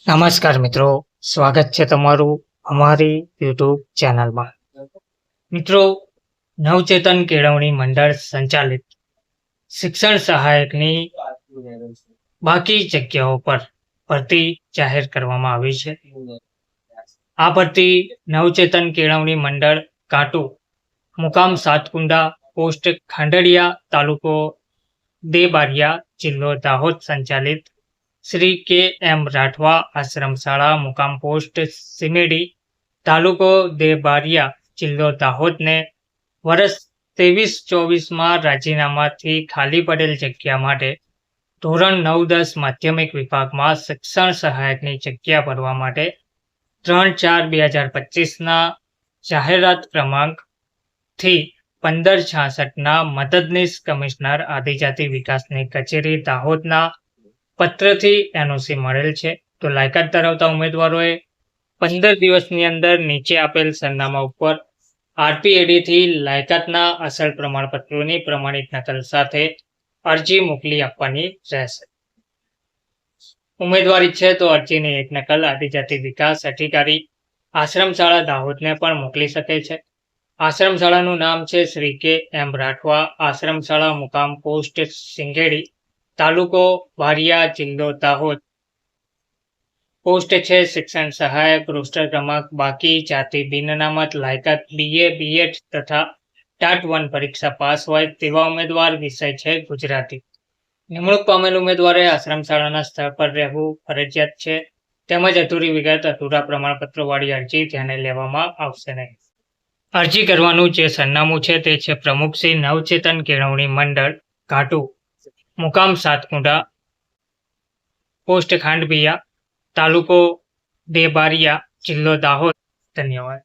નમસ્કાર મિત્રો, સ્વાગત છે તમારું અમારી યુટ્યુબ ચેનલમાં. મિત્રો, નવચેતન કેળવણી મંડળ સંચાલિત શિક્ષણ સહાયકની બાકી જગ્યાઓ પર ભરતી જાહેર કરવામાં આવી છે. આ ભરતી નવચેતન કેળવણી મંડળ કાંટુ, મુકામ સાતકુંડા, પોસ્ટ ખાંડડિયા, તાલુકો દેબારિયા, જિલ્લો દાહોદ સંચાલિત શ્રી કે એમ રાઠવા આશ્રમ શાળા, મુકામ પોસ્ટ સિમેડી, તાલુકો દેબારિયા, જિલ્લો દાહોદને વર્ષ 23-24 રાજીનામાથી ખાલી પડેલ જગ્યા માટે ધોરણ 9-10 માધ્યમિક વિભાગમાં શિક્ષણ સહાયકની જગ્યા ભરવા માટે 3/4/2025 જાહેરાત ક્રમાંકથી 1566 મદદનીશ કમિશનર આદિજાતિ વિકાસની કચેરી દાહોદના પત્રથી એનઓસી મળેલ છે. તો લાયકાત ધરાવતા ઉમેદવારોએ 15 દિવસની અંદર નીચે આપેલ સરનામા ઉપર RPADથી લાયકાતના અસલ પ્રમાણપત્રોની પ્રમાણિત નકલ સાથે અરજી મોકલી આપવાની રહેશે. ઉમેદવાર ઈચ્છે તો અરજીની એક નકલ આદિજાતિ વિકાસ અધિકારી આશ્રમ શાળા દાહોદને પણ મોકલી શકે છે. આશ્રમ શાળાનું નામ છે શ્રી કે એમ રાઠવા આશ્રમ શાળા, મુકામ પોસ્ટ સિંગેડી, તાલુકો બારિયા, જિલ્લો દાહોદ. પોસ્ટ છે શિક્ષણ સહાયક. રોસ્ટર ક્રમાંક બાકી. જાતિ બિનઅનામત. લાયકાત BA BEd તથા ટાટ 1 પરીક્ષા પાસ હોય તેવા ઉમેદવાર. વિષય છે ગુજરાતી. નિમણૂક પામેલ ઉમેદવારે આશ્રમ શાળાના સ્થળ પર રહેવું ફરજિયાત છે. તેમજ અધૂરી વિગત, અધૂરા પ્રમાણપત્રોવાળી અરજી ધ્યાને લેવામાં આવશે નહીં. અરજી કરવાનું જે સરનામું છે તે છે પ્રમુખ શ્રી નવચેતન કેળવણી મંડળ ઘાટુ, મુકામ સાતકુંડા, પોસ્ટ ખાંડબિયા, તાલુકો દેબારિયા, જિલ્લો દાહોદ. ધન્યવાદ.